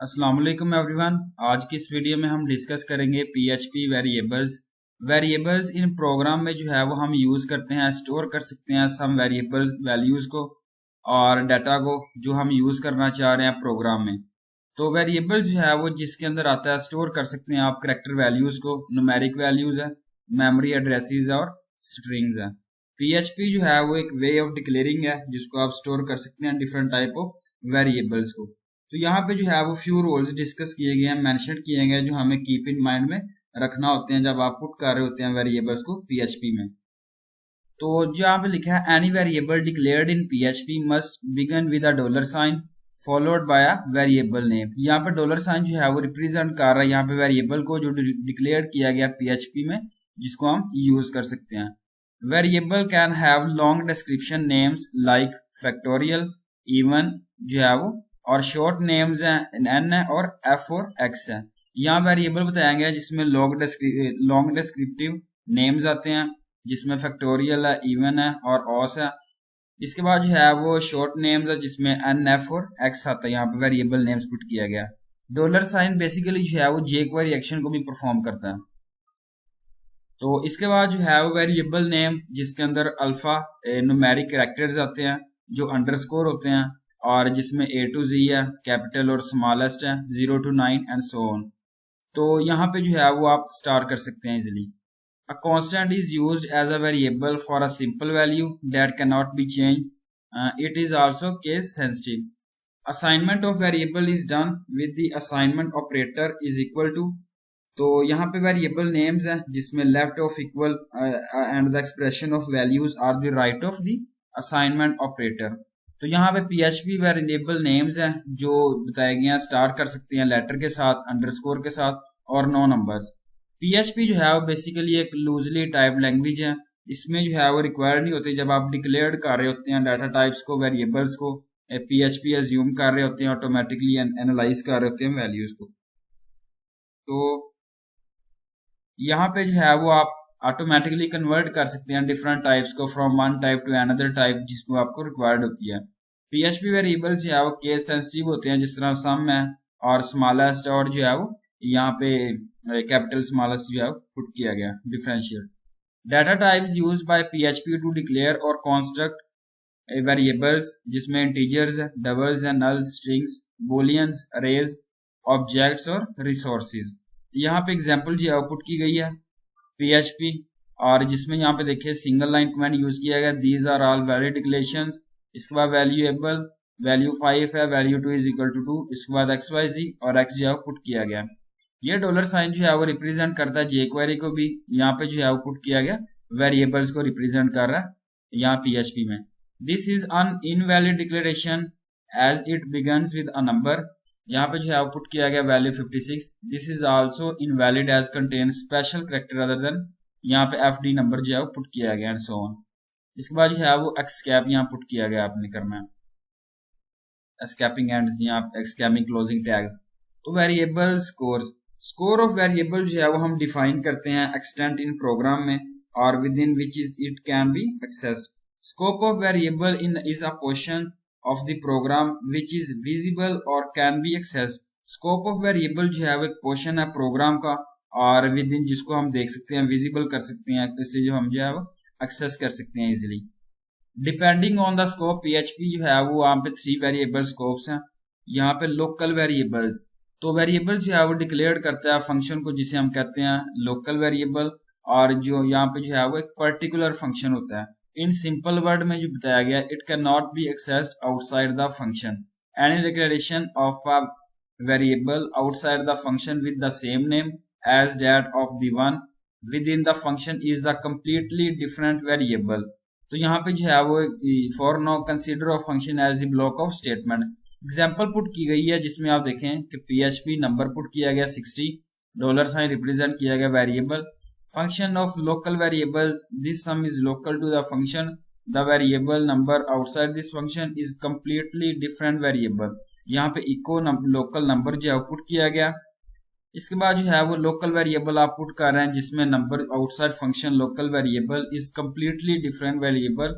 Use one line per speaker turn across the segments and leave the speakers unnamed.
अस्सलाम वालेकुम एवरीवन। आज की इस वीडियो में हम डिस्कस करेंगे PHP वेरिएबल्स इन प्रोग्राम में जो है वो हम यूज़ करते हैं, स्टोर कर सकते हैं सम वेरिएबल्स वैल्यूज़ को और डाटा को जो हम यूज़ करना चाह रहे हैं प्रोग्राम में। तो वेरिएबल जो है वो जिसके अंदर आता है स्टोर कर सकते हैं आप करैक्टर वैल्यूज़ को, न्यूमेरिक वैल्यूज़ है, मेमोरी एड्रेसेस है और स्ट्रिंग्स है। PHP जो है वो एक वे ऑफ डिक्लेयरिंग है जिसको आप स्टोर कर सकते हैं डिफरेंट टाइप ऑफ वेरिएबल्स को। तो यहाँ पे जो है वो फ्यू रोल्स डिस्कस किए गए हैं, मेंशन किए गए जो हमें कीप इन माइंड में रखना होते हैं जब आप पुट कर रहे होते हैं वेरिएबल्स को PHP में। तो जो यहाँ पे लिखा है any variable declared in PHP must begin with a dollar sign followed by a variable name. यहाँ पे डॉलर साइन जो है वो रिप्रेजेंट कर रहा है यहाँ पे वेरिएबल को जो डिक्लेयर किया गया PHP में, जिसको हम यूज कर सकते हैं। Variable can have long description names like factorial, even जो है वो, और शॉर्ट नेम्स हैं n है और f और x है। यहाँ वेरिएबल बताया गया जिसमें लॉन्ग डिस्क्रिप्टिव नेम्स आते हैं जिसमें फैक्टोरियल है, इवन है और ऑस है। इसके बाद जो है वो शॉर्ट नेम्स है जिसमें n, f और x आता है। यहाँ पे वेरिएबल नेम्स पुट किया गया। डॉलर साइन बेसिकली जो है वो jQuery एक्शन को भी परफॉर्म करता है। तो इसके बाद जो है वो वेरिएबल नेम जिसके अंदर अल्फा न्यूमेरिक कैरेक्टर्स आते हैं जो अंडरस्कोर होते हैं और जिसमें A to Z है, कैपिटल और स्मॉलेस्ट है, 0 to 9 एंड सो ऑन। तो यहाँ पे जो है वो आप स्टार कर सकते हैं easily. A constant is used as a variable for a simple value that cannot be changed. It is also case sensitive. Assignment of variable is done with the assignment operator is equal to। तो यहाँ पे variable names हैं जिसमें left of equal and the expression of values are the right of the assignment operator. तो यहाँ पे PHP variable names हैं जो बताए गए हैं, स्टार कर सकते हैं लेटर के साथ, अंडरस्कोर के साथ और नो नंबर्स। PHP जो है वो बेसिकली एक लूजली टाइप लैंग्वेज है। इसमें जो है वो रिक्वायर्ड नहीं होती। जब आप डिक्लेयर कर रहे होते हैं डाटा टाइप्स को, वेरिएबल्स को, PHP एज्यूम कर रहे होते हैं, ऑटोमेटिकली एनालाइज कर रहे होते हैं वैल्यूज को। तो यहाँ पे जो है वो आप ऑटोमेटिकली कन्वर्ट कर सकते हैं डिफरेंट टाइप्स को from one type two another type जिसको आपको रिक्वायर्ड होती है। PHP वेरिएबल जो है वो केस सेंसिटिव होते हैं, जिस तरह सम है और स्मॉलेस्ट और जो है वो यहाँ पे कैपिटल स्मॉलेस्ट जो है पुट किया गया differential. Data types used by PHP to declare और कंस्ट्रक्ट वेरिएबल्स जिसमें integers, doubles and null, strings, booleans, arrays, objects और रिसोर्सेज। यहाँ पे एग्जांपल जो है पुट की गई है PHP और जिसमें यहाँ पे देखिए सिंगल लाइन कमेंट यूज किया गया, these are all valid declarations. इसके बाद वैल्यूएबल, वैल्यू 5 है, वैल्यू 2 इज इक्वल टू 2। इसके बाद XYZ और X जो है पुट किया गया। ये डॉलर साइन जो है वो रिप्रेजेंट करता है jQuery को भी। यहाँ पे जो है वो पुट किया गया वेरिएबल्स को रिप्रेजेंट कर रहा है यहाँ PHP में। This is an invalid declaration as it begins with a number. यहाँ पे जो है पुट किया गया value 56। This is also invalid as contain special character other than. यहाँ पे FD नंबर जो है वो पुट किया गया एंड सो ऑन। इसके बाद जो है वो एक्सकैप यहाँ पुट किया गया आपने करना है, एस्केपिंग एंड्स, यहाँ एक्सकैपिंग क्लोजिंग टैग्स। तो वेरिएबल स्कोर ऑफ वेरिएबल जो है वो हम डिफाइन करते हैं एक्सटेंट इन प्रोग्राम में और with in which is it can be accessed. Scope of variable in is a portion of the program which is visible or can be accessed। Scope of variable जो है वो एक portion है programme का और with in जिसको हम देख सकते हैं, विजिबल कर सकते हैं, इससे जो हम जो है वो एक्सेस कर सकते हैं easily. Depending on the scope PHP जो है वो वहाँ पे 3 वेरिएबल स्कोप्स हैं। यहाँ पे लोकल वेरिएबल्स, तो वेरिएबल जो है वो डिक्लेयर करता है फंक्शन को जिसे हम कहते हैं लोकल वेरिएबल, और जो यहाँ पे जो है वो एक पर्टिकुलर फंक्शन होता है। इन सिंपल वर्ड में जो बताया गया, it can not be accessed outside the function. Any declaration of a variable outside the function with the same name as that of the one within the function is the completely different variable. तो यहाँ पे जो है वो for no consider of function as the block of statement. Example put की गई है जिसमें आप देखें कि PHP नंबर पुट किया गया 60, डॉलर साइन रिप्रेजेंट किया गया variable. Function of local variable, this sum is local to the function, the variable number outside this function is completely different variable। यहाँ पे इको लोकल नंबर जो है put किया गया। इसके बाद जो है वो लोकल वेरिएबल आप पुट कर रहे हैं जिसमें number outside function local variable is completely different variable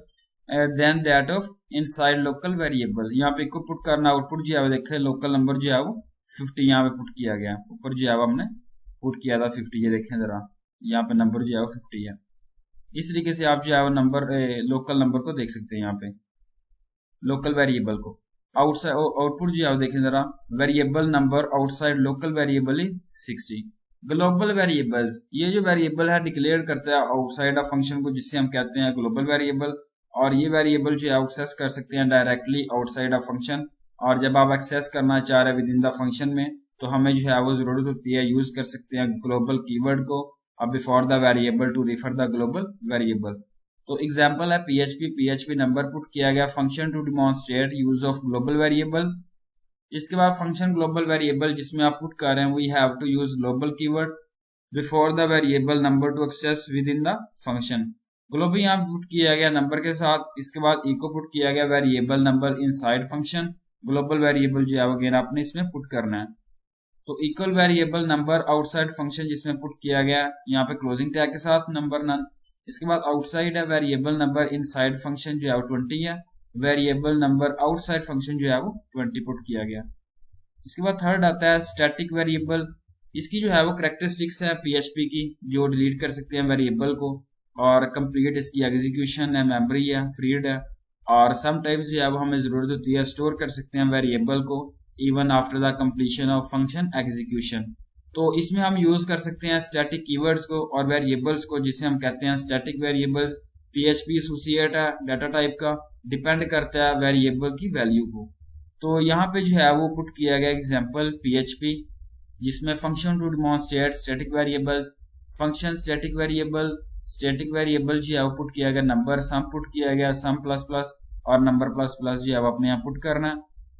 than that of inside local variable. यहाँ पे इको पुट करना, आउटपुट जो है देखें लोकल नंबर जो है वो 50 यहाँ पे पुट किया गया, ऊपर जो है वो हमने पुट किया था 50। ये देखें जरा, यहाँ पे नंबर जो है वो 50 है। इस तरीके से आप जो है वो नंबर लोकल नंबर को देख सकते हैं, यहाँ पे लोकल वेरिएबल को। आउटसाइड आउटपुट जो है देखें जरा, variable number outside local variable is 60। Global variables, ये जो वेरिएबल है डिक्लेयर करता है आउटसाइड ऑफ फंक्शन को, जिससे हम कहते हैं ग्लोबल वेरिएबल। और ये वेरिएबल जो है एक्सेस कर सकते हैं डायरेक्टली आउटसाइड ऑफ फंक्शन। और जब आप एक्सेस करना चाह रहे हैं विद इन द फंक्शन में, तो हमें जो है वो जरूरत होती है, यूज कर सकते हैं ग्लोबल कीवर्ड को before the variable to refer the global variable. तो एग्जांपल है पीएचपी नंबर पुट किया गया function to demonstrate use of global variable. इसके बाद फंक्शन ग्लोबल वेरिएबल जिसमें आप पुट कर रहे हैं, we have to use global keyword before the variable number to access within the function. Global यहाँ पुट किया गया नंबर के साथ। इसके बाद इको पुट किया गया variable number inside function. Global variable जो है अगेन आपने इसमें पुट करना है। तो equal variable number outside function जिसमें पुट किया गया यहाँ पे क्लोजिंग टैग के साथ नंबर नन। इसके बाद आउटसाइड है वेरिएबल नंबर इनसाइड फंक्शन जो है वो 20 है। वेरिएबल नंबर आउटसाइड फंक्शन जो है वो 20 पुट किया गया। इसके बाद थर्ड आता है स्टैटिक वेरिएबल। इसकी जो है वो कैरेक्टरिस्टिक्स है पीएचपी की, जो डिलीट कर सकते हैं वेरिएबल को, और कंप्लीट इसकी एग्जीक्यूशन है, मेमोरी है, फ्रीड है, और समटाइम्स जो है वो हमें जरूरत होती है स्टोर कर सकते हैं वेरिएबल को even after the completion of function execution. तो इसमें हम यूज कर सकते हैं स्टैटिक कीवर्ड्स को और वेरिएबल्स को, जिसे हम कहते हैं स्टैटिक वेरिएबल्स। पीएचपी एसोसिएट है डाटा टाइप का, डिपेंड करता है वेरिएबल की वैल्यू को। तो यहाँ पे जो है वो पुट किया गया एग्जांपल पीएचपी, जिसमें function to demonstrate static variables, function static variable जो है वो पुट किया गया नंबर, सम पुट किया गया सम प्लस प्लस, और नंबर प्लस प्लस जो है वो अपने यहाँ पुट करना है।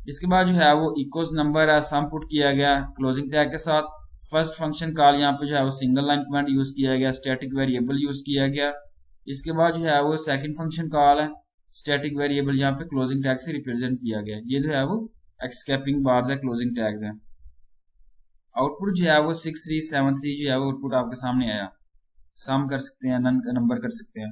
इसके बाद जो है वो इक्वल्स नंबर है, सम पुट किया गया क्लोजिंग टैग के साथ। फर्स्ट फंक्शन कॉल यहाँ पे जो है वो सिंगल लाइन कमांड यूज किया गया, स्टैटिक वेरिएबल यूज किया गया। इसके बाद जो है वो सेकंड फंक्शन कॉल है, स्टैटिक वेरिएबल यहाँ पे क्लोजिंग टैग से रिप्रेजेंट किया गया। ये जो है वो एस्केपिंग बार्स है, क्लोजिंग टैग्स हैं। आउटपुट जो है वो 6373 जो है वो आउटपुट आपके सामने आया। सम कर सकते हैं, नन नंबर कर सकते हैं।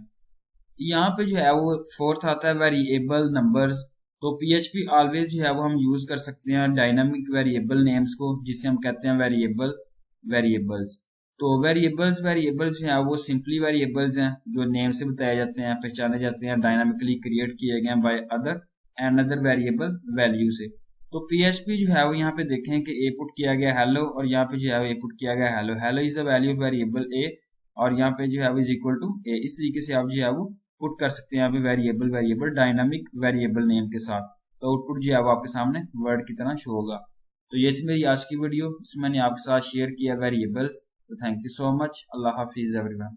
यहाँ पे जो है वो फोर्थ आता है वेरिएबल नंबर्स। तो पीएचपी ऑलवेज जो है वो हम यूज कर सकते हैं डायनामिक वेरिएबल नेम्स को, जिसे हम कहते हैं वेरिएबल्स। तो वेरिएबल्स जो है वो सिंपली वेरिएबल्स हैं जो नेम से बताए जाते हैं, पहचाने जाते हैं, डायनामिकली क्रिएट किए गए बाय अदर वेरिएबल वैल्यू से। तो पीएचपी जो है वो यहाँ पे देखें कि ए पुट किया गया हेलो, और यहाँ पे जो है ए पुट किया गया hello is the value of variable a, और यहाँ पे जो है वो इज इक्वल टू ए। इस तरीके से आप जो है वो पुट कर सकते हैं यहाँ पे वेरिएबल डायनामिक वेरिएबल नेम के साथ। तो आउटपुट जो है वो आपके सामने वर्ड की तरह शो होगा। तो ये थी मेरी आज की वीडियो, इसमें मैंने आपके साथ शेयर किया वेरिएबल्स। तो thank you so much. Allah Hafiz everyone.